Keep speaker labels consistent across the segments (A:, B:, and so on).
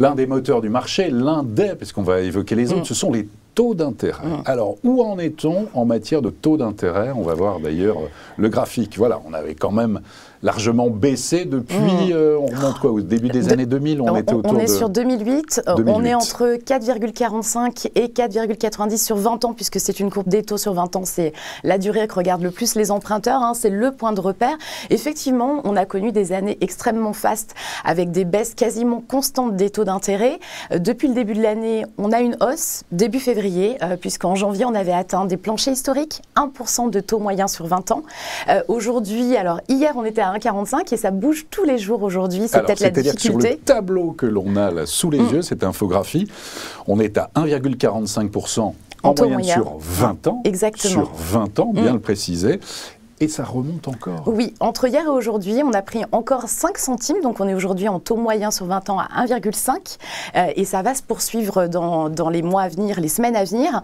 A: l'un des moteurs du marché, parce qu'on va évoquer les autres, ce sont les taux d'intérêt. Alors, où en est-on en matière de taux d'intérêt? On va voir d'ailleurs le graphique. Voilà, on avait quand même largement baissé depuis, on remonte quoi, au début des années 2000, on était autour de...
B: On est sur 2008, on est entre 4,45 et 4,90 sur 20 ans, puisque c'est une courbe des taux sur 20 ans, c'est la durée que regardent le plus les emprunteurs, hein, c'est le point de repère. Effectivement, on a connu des années extrêmement fastes, avec des baisses quasiment constantes des taux d'intérêt. Depuis le début de l'année, on a une hausse, début février, puisqu'en janvier, on avait atteint des planchers historiques, 1% de taux moyen sur 20 ans. Aujourd'hui, alors hier, on était à 1,45 et ça bouge tous les jours aujourd'hui, c'est peut-être la difficulté.
A: Sur le tableau que l'on a là sous les yeux, cette infographie, on est à 1,45% en moyenne sur 20 ans.
B: Exactement.
A: Sur 20 ans, bien le préciser. Et ça remonte encore.
B: Oui, entre hier et aujourd'hui, on a pris encore 5 centimes, donc on est aujourd'hui en taux moyen sur 20 ans à 1,5 et ça va se poursuivre dans les mois à venir, les semaines à venir.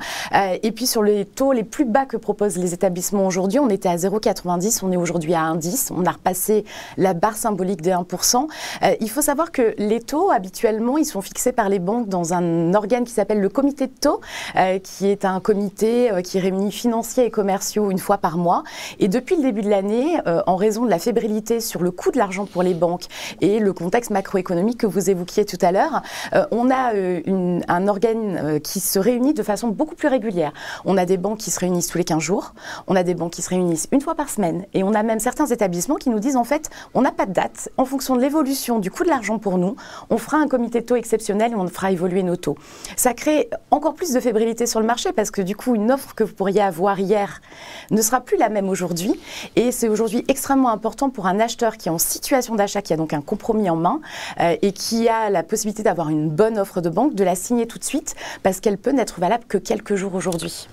B: Et puis sur les taux les plus bas que proposent les établissements aujourd'hui, on était à 0,90, on est aujourd'hui à 1,10, on a repassé la barre symbolique des 1%. Il faut savoir que les taux, habituellement, ils sont fixés par les banques dans un organe qui s'appelle le comité de taux, qui est un comité qui réunit financiers et commerciaux une fois par mois. Et depuis le début de l'année, en raison de la fébrilité sur le coût de l'argent pour les banques et le contexte macroéconomique que vous évoquiez tout à l'heure, on a un organe qui se réunit de façon beaucoup plus régulière. On a des banques qui se réunissent tous les 15 jours, on a des banques qui se réunissent une fois par semaine et on a même certains établissements qui nous disent en fait, on n'a pas de date, en fonction de l'évolution du coût de l'argent pour nous, on fera un comité de taux exceptionnel et on fera évoluer nos taux. Ça crée encore plus de fébrilité sur le marché parce que du coup, une offre que vous pourriez avoir hier ne sera plus la même aujourd'hui. Et c'est aujourd'hui extrêmement important pour un acheteur qui est en situation d'achat, qui a donc un compromis en main et qui a la possibilité d'avoir une bonne offre de banque, de la signer tout de suite parce qu'elle peut n'être valable que quelques jours aujourd'hui.